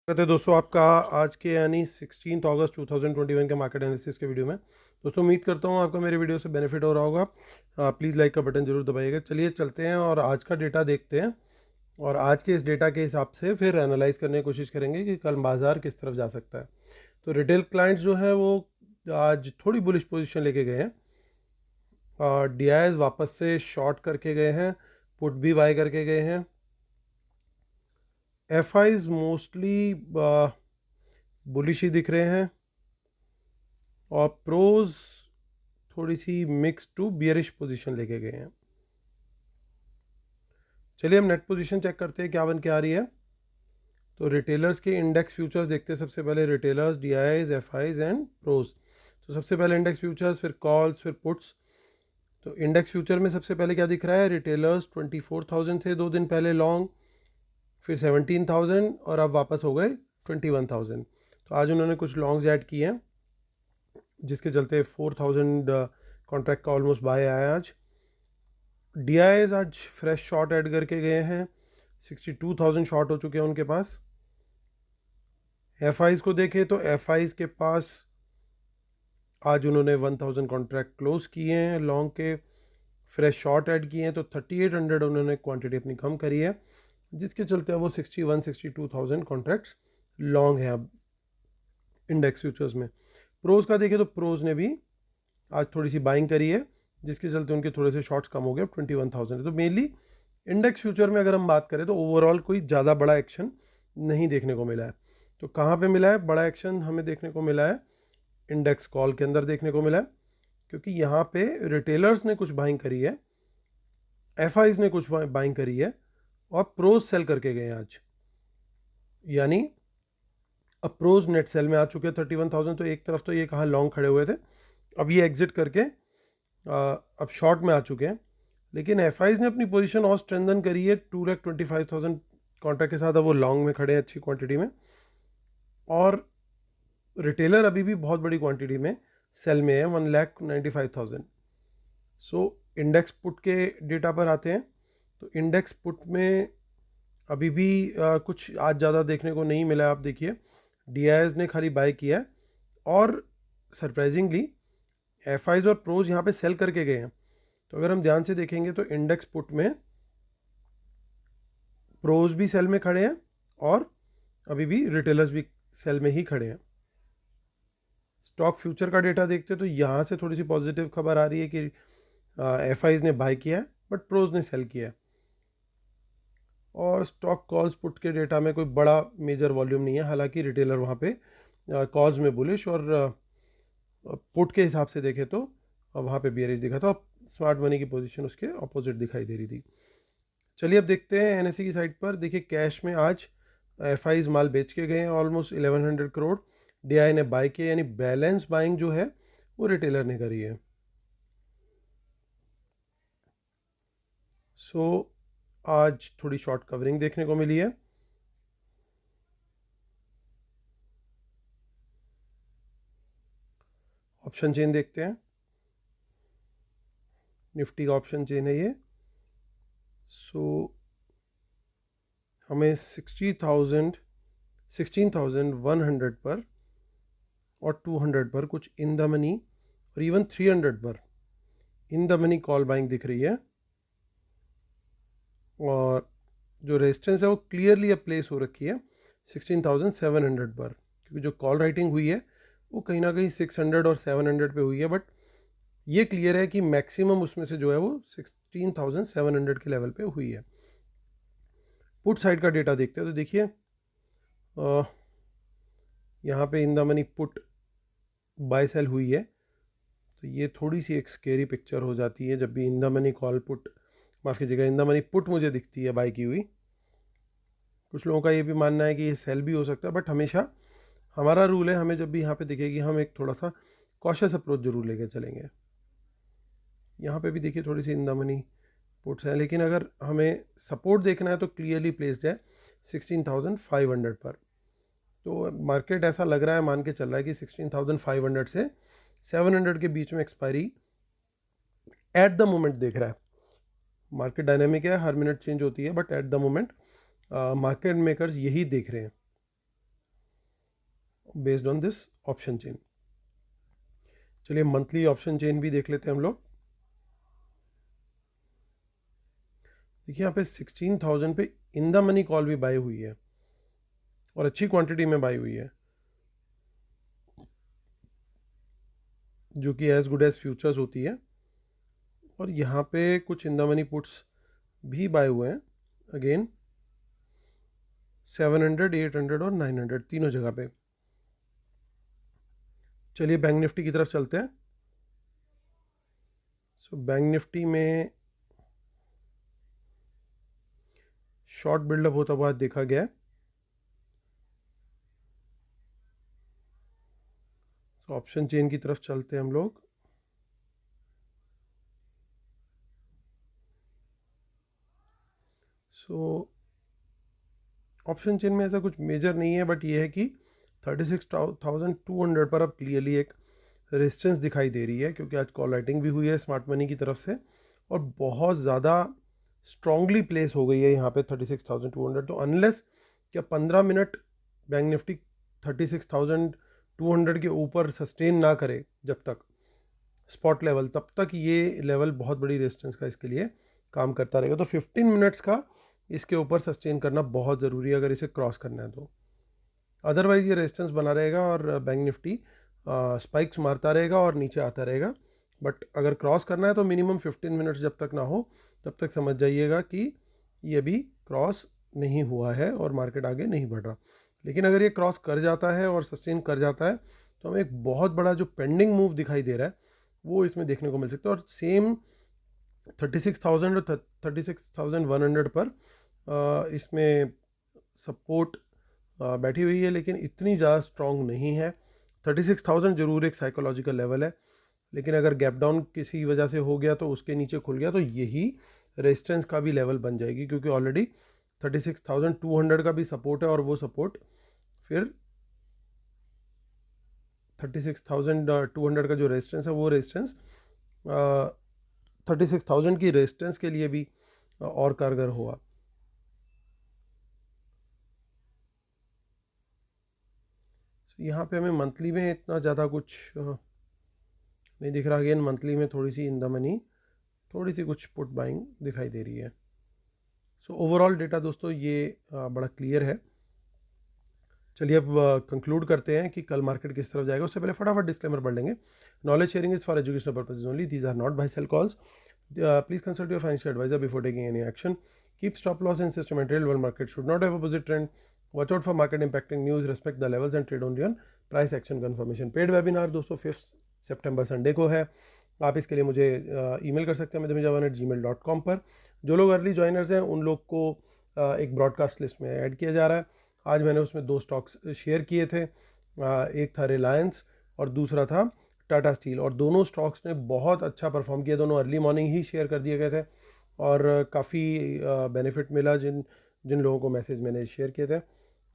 कहते हैं दोस्तों आपका आज के यानी 16 अगस्त 2021 के मार्केट एनालिसिस के वीडियो में। दोस्तों उम्मीद करता हूँ आपको मेरे वीडियो से बेनिफिट हो रहा होगा। प्लीज़ लाइक का बटन जरूर दबाइएगा। चलिए चलते हैं और आज का डेटा देखते हैं और आज के इस डेटा के हिसाब से फिर एनालाइज करने की कोशिश करेंगे कि कल बाजार किस तरफ जा सकता है। तो रिटेल क्लाइंट्स जो है वो आज थोड़ी बुलिश पोजिशन लेके गए हैं और DIs वापस से शॉर्ट करके गए हैं, पुट भी बाय करके गए हैं। FIs मोस्टली बुलिश ही दिख रहे हैं और प्रोज थोड़ी सी मिक्स टू बियरिश पोजीशन लेके गए हैं। चलिए हम नेट पोजीशन चेक करते हैं क्या बन के आ रही है। तो रिटेलर्स के इंडेक्स फ्यूचर्स देखते हैं। सबसे पहले retailers, DIs, FIs and pros. तो सबसे पहले इंडेक्स फ्यूचर्स, फिर कॉल्स, फिर पुट्स। तो इंडेक्स फ्यूचर में सबसे पहले क्या दिख रहा है, रिटेलर्स 24,000 थे 2 दिन पहले लॉन्ग, फिर 17,000 और अब वापस हो गए 21,000। तो आज उन्होंने कुछ लॉन्ग्स ऐड किए हैं जिसके चलते 4,000 कॉन्ट्रैक्ट का ऑलमोस्ट बाय आया आज। DIs आज फ्रेश शॉर्ट ऐड करके गए हैं, 62,000 शॉर्ट हो चुके हैं उनके पास। FIs को देखें तो FIs के पास आज उन्होंने 1,000 कॉन्ट्रैक्ट क्लोज किए हैं लॉन्ग के, फ्रेश शॉर्ट ऐड किए हैं, तो 3,800 उन्होंने क्वांटिटी अपनी कम करी है जिसके चलते वो 61-62,000 कॉन्ट्रैक्ट्स लॉन्ग है अब इंडेक्स फ्यूचर्स में। प्रोज का देखें तो प्रोज ने भी आज थोड़ी सी बाइंग करी है जिसके चलते उनके थोड़े से शॉर्ट्स कम हो गए, 21,000 है। तो मेनली इंडेक्स फ्यूचर में अगर हम बात करें तो ओवरऑल कोई ज़्यादा बड़ा एक्शन नहीं देखने को मिला है। तो कहाँ पे मिला है बड़ा एक्शन, हमें देखने को मिला है इंडेक्स कॉल के अंदर देखने को मिला है, क्योंकि यहाँ पे रिटेलर्स ने कुछ बाइंग करी है, FIs ने कुछ बाइंग करी है और प्रोज सेल करके गए हैं आज। यानी अब प्रोज नेट सेल में आ चुके हैं 31,000। तो एक तरफ तो ये कहाँ लॉन्ग खड़े हुए थे, अब ये एग्जिट करके अब शॉर्ट में आ चुके हैं। लेकिन FIs ने अपनी पोजीशन और स्ट्रेंथन करी है, 2,25,000 कॉन्ट्रैक्ट के साथ अब वो लॉन्ग में खड़े हैं अच्छी क्वांटिटी में। और रिटेलर अभी भी बहुत बड़ी क्वांटिटी में सेल में है, 1,95,000। सो इंडेक्स पुट के डेटा पर आते हैं। तो इंडेक्स पुट में अभी भी कुछ आज ज़्यादा देखने को नहीं मिला है। आप देखिए DIs ने खाली बाय किया है और सरप्राइजिंगली FIs और प्रोज यहाँ पे सेल करके गए हैं। तो अगर हम ध्यान से देखेंगे तो इंडेक्स पुट में प्रोज भी सेल में खड़े हैं और अभी भी रिटेलर्स भी सेल में ही खड़े हैं। स्टॉक फ्यूचर का डेटा देखते हैं तो यहाँ से थोड़ी सी पॉजिटिव खबर आ रही है कि FIs ने बाय किया है बट प्रोज ने सेल किया है। और स्टॉक कॉल्स पुट के डेटा में कोई बड़ा मेजर वॉल्यूम नहीं है, हालांकि रिटेलर वहाँ पे कॉल्स में बुलिश और पुट के हिसाब से देखें तो वहाँ पे बियरिश दिखा था। स्मार्ट मनी की पोजीशन उसके अपोजिट दिखाई दे रही थी। चलिए अब देखते हैं NSE की साइड पर। देखिए कैश में आज FIs माल बेच के गए हैं ऑलमोस्ट 1,100 करोड़, DI ने बाय किया, यानी बैलेंस बाइंग जो है वो रिटेलर ने करी है। सो आज थोड़ी शॉर्ट कवरिंग देखने को मिली है। ऑप्शन चेन देखते हैं, निफ्टी का ऑप्शन चेन है ये। सो हमें 16,100 पर और 200 पर कुछ इन द मनी और इवन 300 पर इन द मनी कॉल बाइंग दिख रही है। और जो रेजिस्टेंस है वो क्लियरली अब प्लेस हो रखी है 16,700 पर, क्योंकि जो कॉल राइटिंग हुई है वो कहीं ना कहीं 600 और 700 पे हुई है। बट ये क्लियर है कि मैक्सिमम उसमें से जो है वो 16,700 के लेवल पे हुई है। पुट साइड का डेटा देखते हैं तो देखिए यहाँ पे in the money put buy sell हुई है। तो ये थोड़ी सी एक स्केरी पिक्चर हो जाती है जब भी इन द मनी कॉल पुट, माफ़ कीजिएगा, इन द मनी पुट मुझे दिखती है बाय की हुई। कुछ लोगों का ये भी मानना है कि ये सेल भी हो सकता है, बट हमेशा हमारा रूल है, हमें जब भी यहाँ पे दिखेगी हम एक थोड़ा सा कॉशियस अप्रोच जरूर लेके चलेंगे। यहाँ पे भी देखिए थोड़ी सी इन द मनी पुट्स हैं, लेकिन अगर हमें सपोर्ट देखना है तो क्लियरली प्लेस्ड है 16,500 पर। तो मार्केट ऐसा लग रहा है, मान के चल रहा है कि 16,500 से 700 के बीच में एक्सपायरी एट द मोमेंट देख रहा है। मार्केट डायनेमिक है, हर मिनट चेंज होती है, but at the moment market makers यही देख रहे हैं। Based on this option chain. चलिए मंथली ऑप्शन चेन भी देख लेते हैं हम लोग। देखिए यहाँ पे 16,000 पे इन द मनी कॉल भी बाय हुई है और अच्छी क्वांटिटी में बाय हुई है, जो कि एज गुड एज फ्यूचर्स होती है। और यहाँ पे कुछ इन द मनी पुट्स भी बाय हुए हैं अगेन 700, 800 और 900 तीनों जगह पे। चलिए बैंक निफ्टी की तरफ चलते हैं। सो बैंक निफ्टी में शॉर्ट बिल्डअप होता हुआ देखा गया है। सो ऑप्शन चेन की तरफ चलते हैं हम लोग। सो ऑप्शन चेन में ऐसा कुछ मेजर नहीं है, बट ये है कि 36,200 पर अब क्लियरली एक रेजिस्टेंस दिखाई दे रही है, क्योंकि आज कॉल राइटिंग भी हुई है स्मार्ट मनी की तरफ से और बहुत ज़्यादा स्ट्रांगली प्लेस हो गई है यहाँ पे 36,200। तो अनलेस क्या 15 मिनट बैंक निफ्टी 36,200 के ऊपर सस्टेन ना करे जब तक स्पॉट लेवल, तब तक ये लेवल बहुत बड़ी रेजिस्टेंस का इसके लिए काम करता रहेगा। तो 15 मिनट्स का इसके ऊपर सस्टेन करना बहुत ज़रूरी है अगर इसे क्रॉस करना है तो। अदरवाइज़ ये रेजिस्टेंस बना रहेगा और बैंक निफ्टी स्पाइक्स मारता रहेगा और नीचे आता रहेगा। बट अगर क्रॉस करना है तो मिनिमम 15 मिनट्स जब तक ना हो तब तक समझ जाइएगा कि ये भी क्रॉस नहीं हुआ है और मार्केट आगे नहीं बढ़ रहा। लेकिन अगर ये क्रॉस कर जाता है और सस्टेन कर जाता है तो हमें एक बहुत बड़ा जो पेंडिंग मूव दिखाई दे रहा है वो इसमें देखने को मिल सकता है। और सेम 36,000 और 36,100 पर इसमें सपोर्ट बैठी हुई है, लेकिन इतनी ज़्यादा स्ट्रॉन्ग नहीं है। 36,000 जरूर एक साइकोलॉजिकल लेवल है, लेकिन अगर गैप डाउन किसी वजह से हो गया तो उसके नीचे खुल गया तो यही रेजिस्टेंस का भी लेवल बन जाएगी, क्योंकि ऑलरेडी 36,200 का भी सपोर्ट है और वो सपोर्ट फिर 36,200 का जो रेजिस्टेंस है वो रेजिस्टेंस 36,000 की रेजिस्टेंस के लिए भी और कारगर हुआ। यहाँ पे हमें मंथली में इतना ज़्यादा कुछ नहीं दिख रहा। अगेन मंथली में थोड़ी सी इन द मनी, थोड़ी सी कुछ पुट बाइंग दिखाई दे रही है। सो ओवरऑल डेटा दोस्तों ये बड़ा क्लियर है। चलिए अब कंक्लूड करते हैं कि कल मार्केट किस तरफ जाएगा। उससे पहले फटाफट डिस्क्लेमर पढ़ लेंगे। Knowledge sharing is for educational purposes only, these are not buy sell calls. Please consult your financial advisor before taking any action. Keep stop loss in systematical one market should not have opposite trend. Watch out for market impacting news, respect the levels and trade only on price action confirmation. Paid webinar दोस्तों 5 सितंबर Sunday को है। आप इसके लिए मुझे email कर सकते हैं midhamjawan@gmail.com पर। जो लोग अर्ली ज्वाइनर्स हैं उन लोग को एक ब्रॉडकास्ट लिस्ट में ऐड किया जा रहा है। आज मैंने उसमें 2 स्टॉक्स शेयर किए थे, एक था रिलायंस और दूसरा था टाटा स्टील, और दोनों स्टॉक्स ने बहुत अच्छा परफॉर्म किया। दोनों अर्ली मॉर्निंग ही शेयर कर दिए गए थे और काफ़ी बेनिफिट मिला जिन जिन लोगों को मैसेज मैंने शेयर किए थे।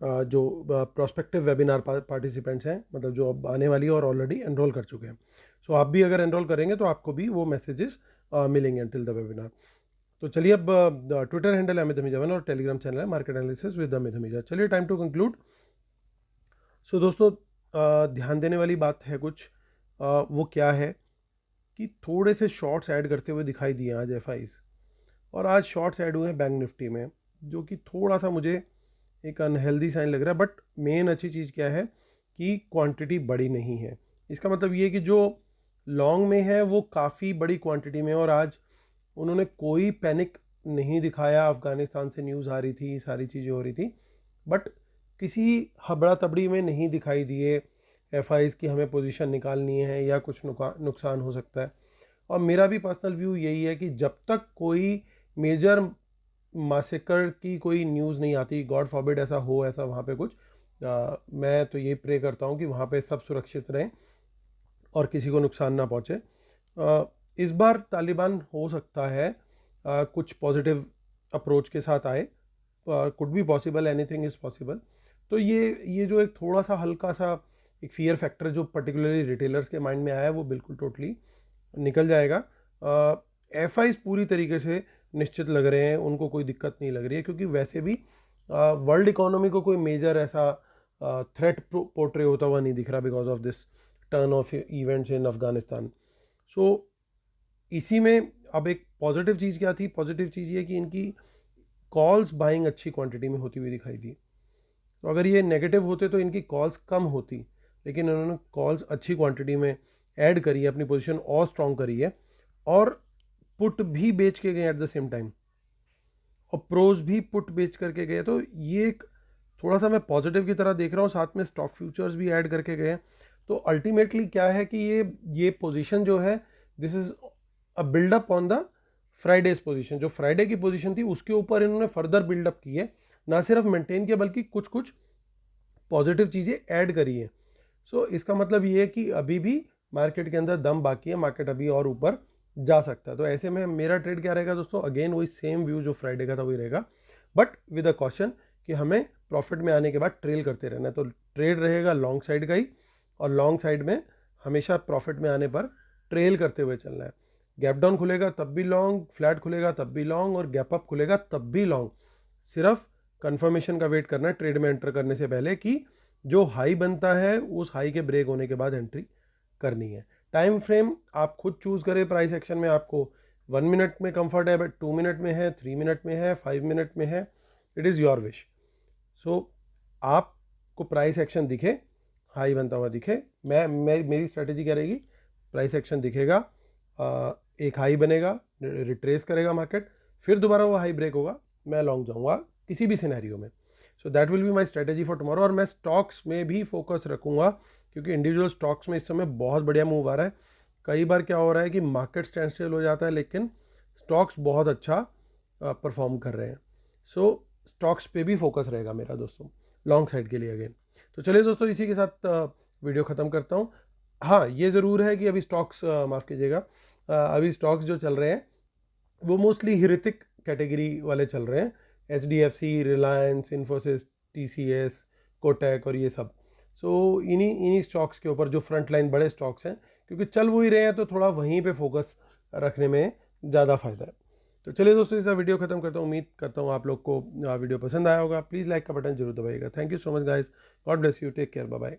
जो प्रोस्पेक्टिव वेबिनार पार्टिसिपेंट्स हैं, मतलब जो अब आने वाली है और ऑलरेडी एनरोल कर चुके हैं। सो आप भी अगर एनरोल करेंगे तो आपको भी वो मैसेजेस मिलेंगे टिल द वेबिनार। तो चलिए अब ट्विटर हैंडल है अमित हमीजा और टेलीग्राम चैनल है मार्केट एनालिसिस विद अमित हमीजा। चलिए टाइम टू कंक्लूड। सो दोस्तों ध्यान देने वाली बात है कुछ, वो क्या है कि थोड़े से शॉर्ट्स ऐड करते हुए दिखाई दिए आज एफआईज, और आज शॉर्ट्स ऐड हुए हैं बैंक निफ्टी में, जो कि थोड़ा सा मुझे एक अनहेल्दी साइन लग रहा है। बट मेन अच्छी चीज़ क्या है कि क्वांटिटी बड़ी नहीं है। इसका मतलब ये कि जो लॉन्ग में है वो काफ़ी बड़ी क्वांटिटी में, और आज उन्होंने कोई पैनिक नहीं दिखाया। अफगानिस्तान से न्यूज़ आ रही थी, सारी चीज़ें हो रही थी, बट किसी हबड़ा तबड़ी में नहीं दिखाई दिए एफआईज की हमें पोजीशन निकालनी है या कुछ नुकसान हो सकता है। और मेरा भी पर्सनल व्यू यही है कि जब तक कोई मेजर मासेकर की कोई न्यूज़ नहीं आती, गॉड फॉरबिड ऐसा हो, ऐसा वहाँ पे कुछ, मैं तो ये प्रे करता हूँ कि वहाँ पे सब सुरक्षित रहें और किसी को नुकसान ना पहुँचे। इस बार तालिबान हो सकता है कुछ पॉजिटिव अप्रोच के साथ आए, could be possible, anything is possible. तो ये जो एक थोड़ा सा हल्का सा एक फियर फैक्टर जो पर्टिकुलरली रिटेलर्स के माइंड में आया है वो बिल्कुल टोटली निकल जाएगा। एफआईज पूरी तरीके से निश्चित लग रहे हैं, उनको कोई दिक्कत नहीं लग रही है, क्योंकि वैसे भी वर्ल्ड इकोनॉमी को कोई मेजर ऐसा थ्रेट पोर्ट्रे होता हुआ नहीं दिख रहा because of this turn of events in Afghanistan. So इसी में अब एक पॉजिटिव चीज़ क्या थी, पॉजिटिव चीज़ ये कि इनकी कॉल्स बाइंग अच्छी क्वांटिटी में होती हुई दिखाई दी। तो अगर ये नेगेटिव होते तो इनकी कॉल्स कम होती, लेकिन उन्होंने कॉल्स अच्छी क्वांटिटी में ऐड करी है, अपनी पोजीशन और स्ट्रॉन्ग करी है, और पुट भी बेच के गए एट द सेम टाइम, और प्रोज भी पुट बेच करके गए। तो ये एक थोड़ा सा मैं पॉजिटिव की तरह देख रहा हूँ, साथ में स्टॉक फ्यूचर्स भी ऐड करके गए। तो अल्टीमेटली क्या है कि ये पोजीशन जो है, this is a buildup on the Friday's position. जो फ्राइडे की पोजीशन थी उसके ऊपर इन्होंने फर्दर बिल्डअप की है, ना सिर्फ मेंटेन किया बल्कि कुछ कुछ पॉजिटिव चीज़ें ऐड करी है। सो इसका मतलब ये है कि अभी भी मार्केट के अंदर दम बाकी है, मार्केट अभी और ऊपर जा सकता है। तो ऐसे में मेरा ट्रेड क्या रहेगा दोस्तों, अगेन वही सेम व्यू जो फ्राइडे का था वही रहेगा, बट विद अ कॉशन कि हमें प्रॉफिट में आने के बाद ट्रेल करते रहना है। तो ट्रेड रहेगा लॉन्ग साइड का ही, और लॉन्ग साइड में हमेशा प्रॉफिट में आने पर ट्रेल करते हुए चलना है। गैप डाउन खुलेगा तब भी लॉन्ग, फ्लैट खुलेगा तब भी लॉन्ग, और गैप अप खुलेगा तब भी लॉन्ग। सिर्फ कंफर्मेशन का वेट करना है ट्रेड में एंटर करने से पहले कि जो हाई बनता है उस हाई के ब्रेक होने के बाद एंट्री करनी है। टाइम फ्रेम आप खुद चूज करें, प्राइस एक्शन में आपको 1 मिनट में कंफर्ट है, बट 2 मिनट में है, 3 मिनट में है, 5 मिनट में है, इट इज़ योर विश। सो आपको प्राइस एक्शन दिखे, हाई बनता हुआ दिखे, मेरी स्ट्रेटेजी क्या रहेगी, प्राइस एक्शन दिखेगा, एक हाई बनेगा, रिट्रेस करेगा मार्केट, फिर दोबारा वो हाई ब्रेक होगा, मैं लॉन्ग जाऊंगा किसी भी सिनेरियो में। So that will be my strategy for tomorrow. और मैं स्टॉक्स में भी फोकस रखूंगा, क्योंकि इंडिविजुअल स्टॉक्स में इस समय बहुत बढ़िया मूव आ रहा है। कई बार क्या हो रहा है कि मार्केट स्टैंड स्टिल हो जाता है, लेकिन स्टॉक्स बहुत अच्छा परफॉर्म कर रहे हैं। सो स्टॉक्स पे भी फोकस रहेगा मेरा दोस्तों, लॉन्ग साइड के लिए अगेन। तो चलिए दोस्तों, इसी के साथ वीडियो ख़त्म करता हूँ। हाँ, ये ज़रूर है कि अभी स्टॉक्स, माफ़ कीजिएगा, अभी स्टॉक्स जो चल रहे हैं वो मोस्टली हिरितिक कैटेगरी वाले चल रहे हैं, HDFC, रिलायंस, इन्फोसिस, TCS, कोटक और ये सब। सो इन्हीं स्टॉक्स के ऊपर जो फ्रंट लाइन बड़े स्टॉक्स हैं, क्योंकि चल वही रहे हैं, तो थोड़ा वहीं पे फोकस रखने में ज़्यादा फ़ायदा है। तो चलिए दोस्तों, इस वीडियो खत्म करता हूँ। उम्मीद करता हूँ आप लोग को वीडियो पसंद आया होगा। प्लीज़ लाइक का बटन जरूर दबाइएगा। Thank you so much guys, God bless you, take care, bye bye.